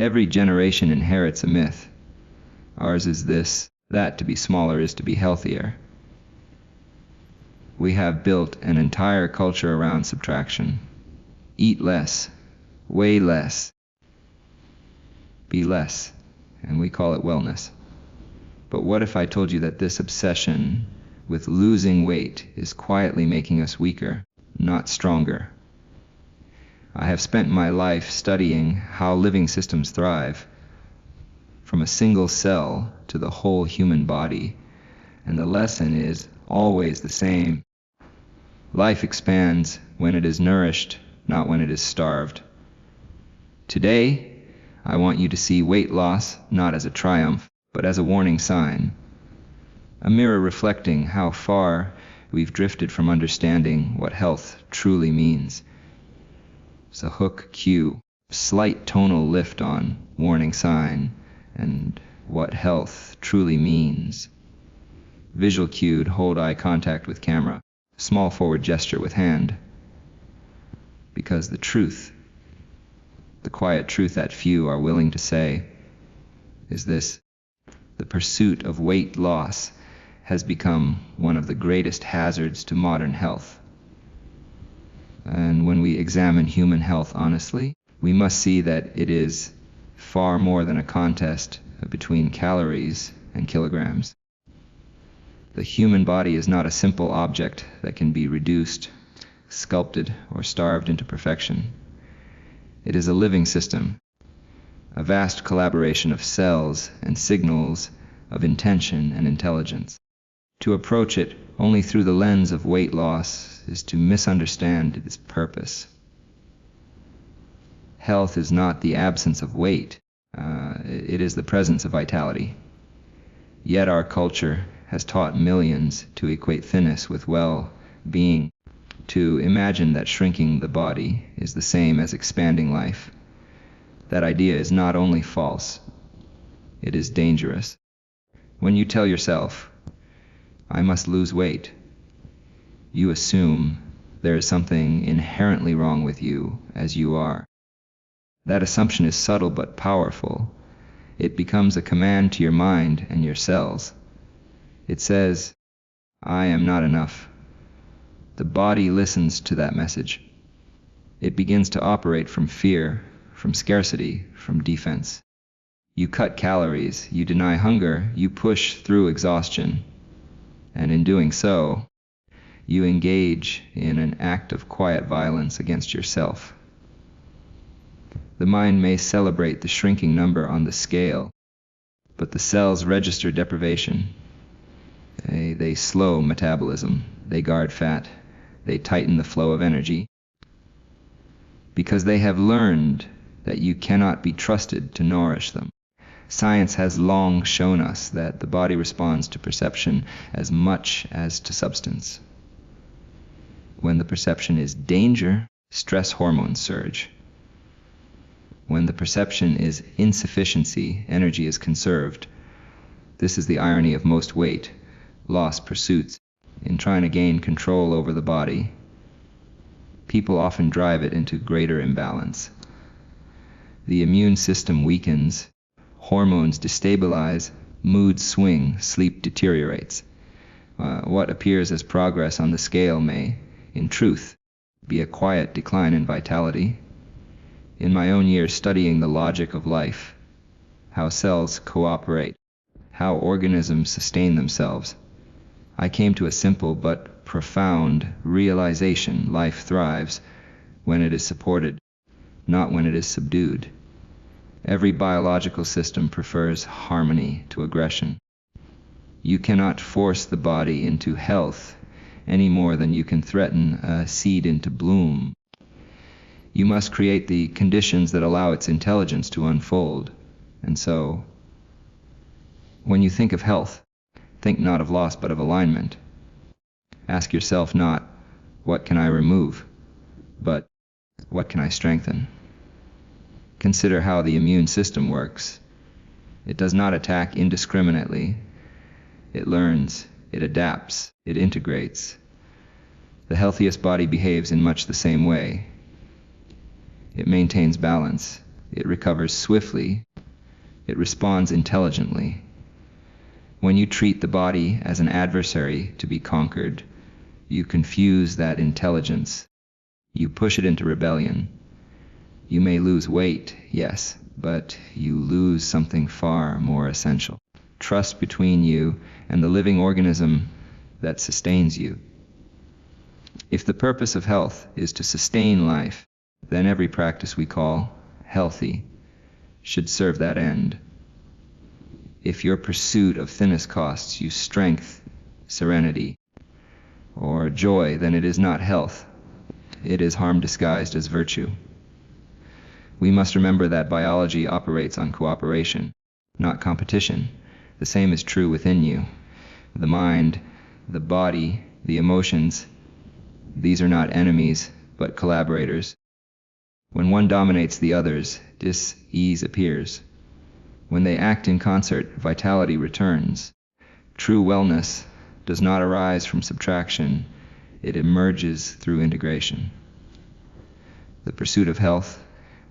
Every generation inherits a myth. Ours is this, that to be smaller is to be healthier. We have built an entire culture around subtraction. Eat less, weigh less, be less, and we call it wellness. But what if I told you that this obsession with losing weight is quietly making us weaker, not stronger? I have spent my life studying how living systems thrive, from a single cell to the whole human body, and the lesson is always the same. Life expands when it is nourished, not when it is starved. Today, I want you to see weight loss not as a triumph, but as a warning sign, a mirror reflecting how far we've drifted from understanding what health truly means. It's a hook cue, slight tonal lift on warning sign, and what health truly means. Visual cued, hold eye contact with camera, small forward gesture with hand. Because the truth, the quiet truth that few are willing to say, is this: the pursuit of weight loss has become one of the greatest hazards to modern health. And when we examine human health honestly, we must see that it is far more than a contest between calories and kilograms. The human body is not a simple object that can be reduced, sculpted, or starved into perfection. It is a living system, a vast collaboration of cells and signals of intention and intelligence. To approach it only through the lens of weight loss is to misunderstand its purpose. Health is not the absence of weight, it is the presence of vitality. Yet our culture has taught millions to equate thinness with well-being, to imagine that shrinking the body is the same as expanding life. That idea is not only false, it is dangerous. When you tell yourself, "I must lose weight," you assume there is something inherently wrong with you as you are. That assumption is subtle but powerful. It becomes a command to your mind and your cells. It says, "I am not enough." The body listens to that message. It begins to operate from fear, from scarcity, from defense. You cut calories, you deny hunger, you push through exhaustion. And in doing so, you engage in an act of quiet violence against yourself. The mind may celebrate the shrinking number on the scale, but the cells register deprivation. They slow metabolism, they guard fat, they tighten the flow of energy, because they have learned that you cannot be trusted to nourish them. Science has long shown us that the body responds to perception as much as to substance. When the perception is danger, stress hormones surge. When the perception is insufficiency, energy is conserved. This is the irony of most weight loss pursuits in trying to gain control over the body. People often drive it into greater imbalance. The immune system weakens, hormones destabilize, moods swing, sleep deteriorates. What appears as progress on the scale may, in truth, be a quiet decline in vitality. In my own years studying the logic of life, how cells cooperate, how organisms sustain themselves, I came to a simple but profound realization: life thrives when it is supported, not when it is subdued. Every biological system prefers harmony to aggression. You cannot force the body into health any more than you can threaten a seed into bloom. You must create the conditions that allow its intelligence to unfold. And so, when you think of health, think not of loss but of alignment. Ask yourself not, "What can I remove?" but, "What can I strengthen?" Consider how the immune system works. It does not attack indiscriminately. It learns, it adapts, it integrates. The healthiest body behaves in much the same way. It maintains balance, It recovers swiftly. It responds intelligently. When you treat the body as an adversary to be conquered, you confuse that intelligence. You push it into rebellion. You may lose weight, yes, but you lose something far more essential. Trust between you and the living organism that sustains you. If the purpose of health is to sustain life, then every practice we call healthy should serve that end. If your pursuit of thinness costs you strength, serenity, or joy, then it is not health. It is harm disguised as virtue. We must remember that biology operates on cooperation, not competition. The same is true within you. The mind, the body, the emotions, these are not enemies, but collaborators. When one dominates the others, dis-ease appears. When they act in concert, vitality returns. True wellness does not arise from subtraction, it emerges through integration. The pursuit of health,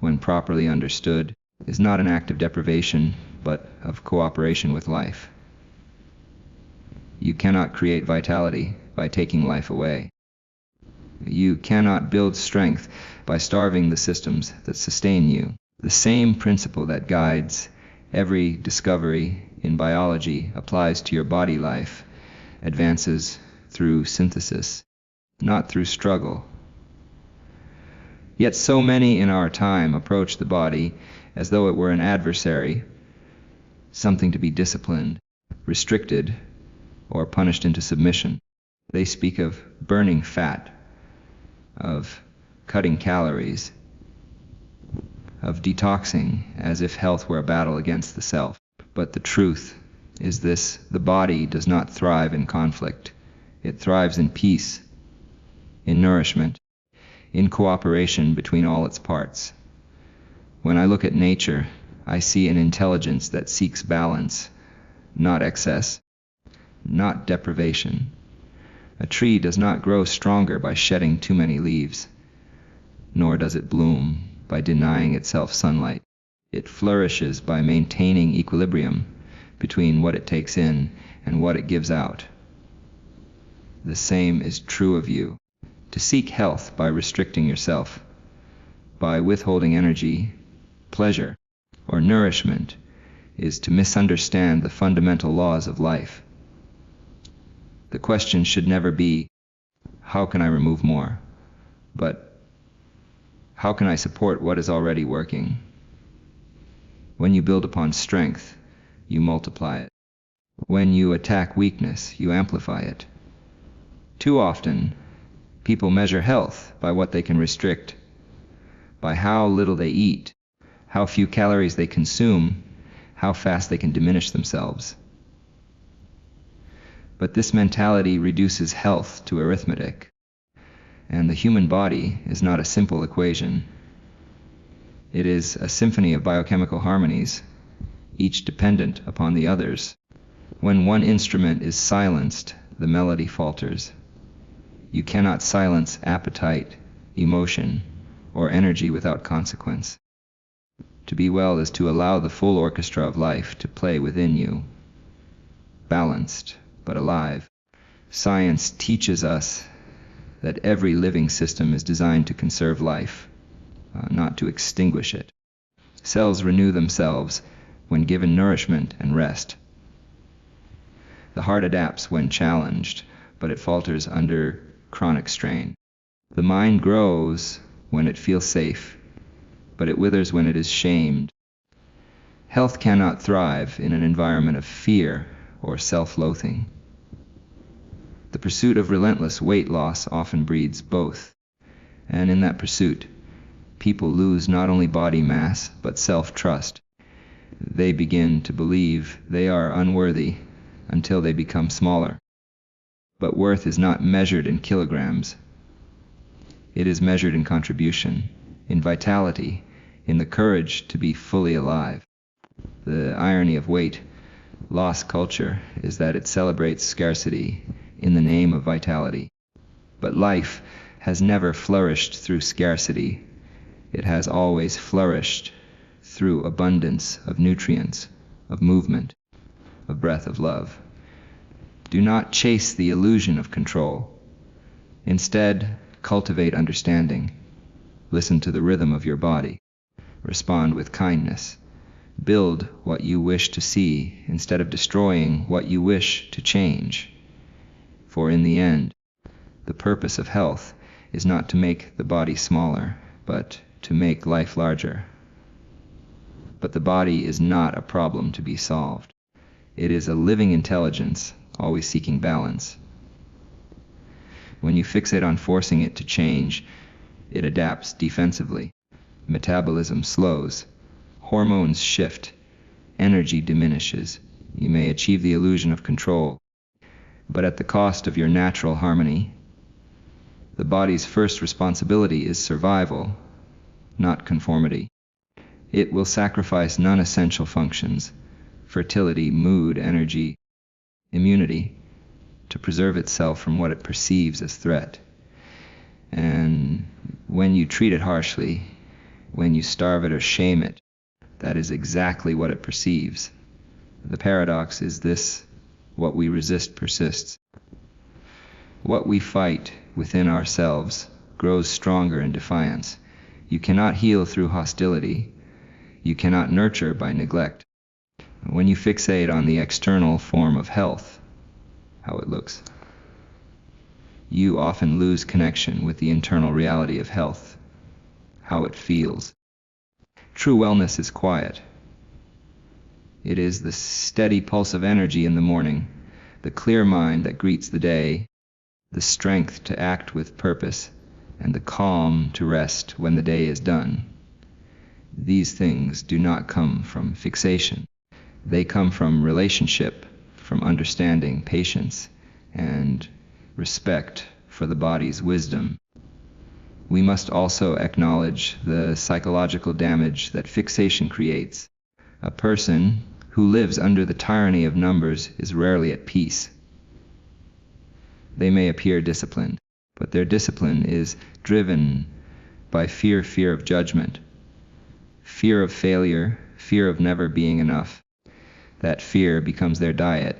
when properly understood, is not an act of deprivation, but of cooperation with life. You cannot create vitality by taking life away. You cannot build strength by starving the systems that sustain you. The same principle that guides every discovery in biology applies to your body life, advances through synthesis, not through struggle. Yet so many in our time approach the body as though it were an adversary, something to be disciplined, restricted, or punished into submission. They speak of burning fat, of cutting calories, of detoxing, as if health were a battle against the self. But the truth is this: the body does not thrive in conflict. It thrives in peace, in nourishment, in cooperation between all its parts. When I look at nature, I see an intelligence that seeks balance, not excess, not deprivation. A tree does not grow stronger by shedding too many leaves, nor does it bloom by denying itself sunlight. It flourishes by maintaining equilibrium between what it takes in and what it gives out. The same is true of you. To seek health by restricting yourself, by withholding energy, pleasure, or nourishment, is to misunderstand the fundamental laws of life. The question should never be, how can I remove more? But, how can I support what is already working? When you build upon strength, you multiply it. When you attack weakness, you amplify it. Too often, people measure health by what they can restrict, by how little they eat, how few calories they consume, how fast they can diminish themselves. But this mentality reduces health to arithmetic, and the human body is not a simple equation. It is a symphony of biochemical harmonies, each dependent upon the others. When one instrument is silenced, the melody falters. You cannot silence appetite, emotion, or energy without consequence. To be well is to allow the full orchestra of life to play within you, balanced but alive. Science teaches us that every living system is designed to conserve life, not to extinguish it. Cells renew themselves when given nourishment and rest. The heart adapts when challenged, but it falters under chronic strain. The mind grows when it feels safe, but it withers when it is shamed. Health cannot thrive in an environment of fear or self-loathing. The pursuit of relentless weight loss often breeds both, and in that pursuit, people lose not only body mass, but self-trust. They begin to believe they are unworthy until they become smaller. But worth is not measured in kilograms. It is measured in contribution, in vitality, in the courage to be fully alive. The irony of weight loss culture is that it celebrates scarcity in the name of vitality. But life has never flourished through scarcity. It has always flourished through abundance of nutrients, of movement, of breath of love. Do not chase the illusion of control. Instead, cultivate understanding. Listen to the rhythm of your body. Respond with kindness. Build what you wish to see instead of destroying what you wish to change. For in the end, the purpose of health is not to make the body smaller, but to make life larger. But the body is not a problem to be solved. It is a living intelligence, always seeking balance. When you fixate on forcing it to change, it adapts defensively. Metabolism slows. Hormones shift. Energy diminishes. You may achieve the illusion of control, but at the cost of your natural harmony. The body's first responsibility is survival, not conformity. It will sacrifice non-essential functions, fertility, mood, energy, immunity, to preserve itself from what it perceives as threat. And when you treat it harshly, when you starve it or shame it, that is exactly what it perceives. The paradox is this: what we resist persists. What we fight within ourselves grows stronger in defiance. You cannot heal through hostility. You cannot nurture by neglect. When you fixate on the external form of health, how it looks, you often lose connection with the internal reality of health, how it feels. True wellness is quiet. It is the steady pulse of energy in the morning, the clear mind that greets the day, the strength to act with purpose, and the calm to rest when the day is done. These things do not come from fixation. They come from relationship, from understanding, patience, and respect for the body's wisdom. We must also acknowledge the psychological damage that fixation creates. A person who lives under the tyranny of numbers is rarely at peace. They may appear disciplined, but their discipline is driven by fear of judgment, fear of failure, fear of never being enough. That fear becomes their diet.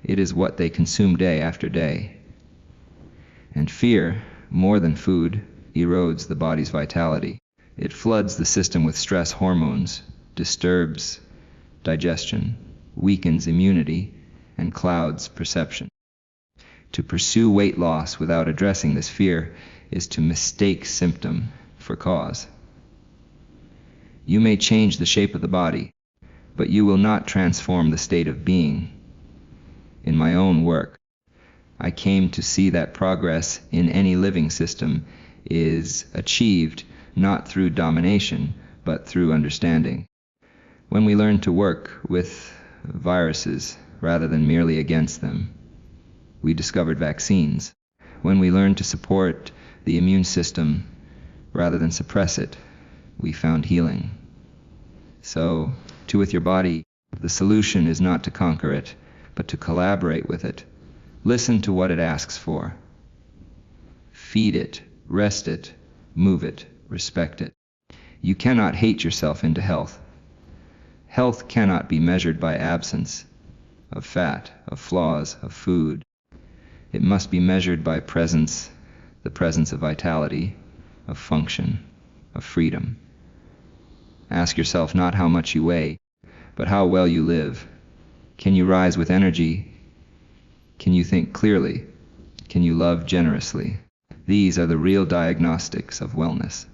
It is what they consume day after day. And fear, more than food, erodes the body's vitality. It floods the system with stress hormones, disturbs digestion, weakens immunity, and clouds perception. To pursue weight loss without addressing this fear is to mistake symptom for cause. You may change the shape of the body, but you will not transform the state of being. In my own work, I came to see that progress in any living system is achieved not through domination, but through understanding. When we learn to work with viruses rather than merely against them, we discovered vaccines. When we learn to support the immune system rather than suppress it, we found healing. So, too with your body, the solution is not to conquer it, but to collaborate with it. Listen to what it asks for. Feed it, rest it, move it, respect it. You cannot hate yourself into health. Health cannot be measured by absence of fat, of flaws, of food. It must be measured by presence, the presence of vitality, of function, of freedom. Ask yourself not how much you weigh, but how well you live. Can you rise with energy? Can you think clearly? Can you love generously? These are the real diagnostics of wellness.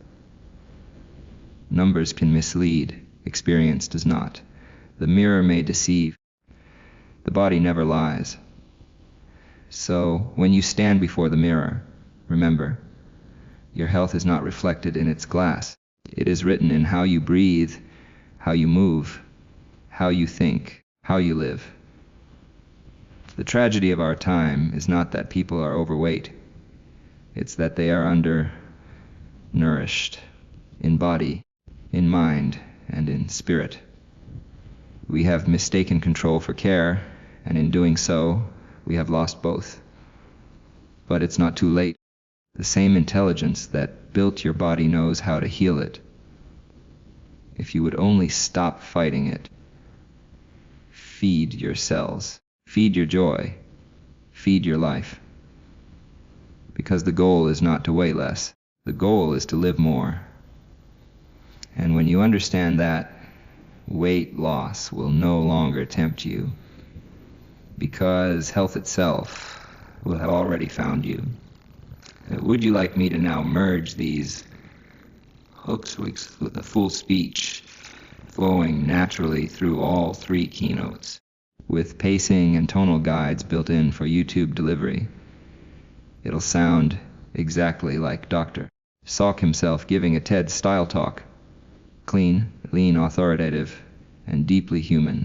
Numbers can mislead, experience does not. The mirror may deceive. The body never lies. So, when you stand before the mirror, remember, your health is not reflected in its glass. It is written in how you breathe, how you move, how you think, how you live. The tragedy of our time is not that people are overweight. It's that they are undernourished in body, in mind, and in spirit. We have mistaken control for care, and in doing so, we have lost both. But it's not too late. The same intelligence that built your body knows how to heal it. if you would only stop fighting it. Feed your cells. Feed your joy. Feed your life. Because the goal is not to weigh less. The goal is to live more. And when you understand that, weight loss will no longer tempt you, because health itself will have already found you. Would you like me to now merge these hooks with a full speech flowing naturally through all three keynotes, with pacing and tonal guides built in for YouTube delivery? It'll sound exactly like Dr. Salk himself giving a TED style talk. Clean, lean, authoritative, and deeply human.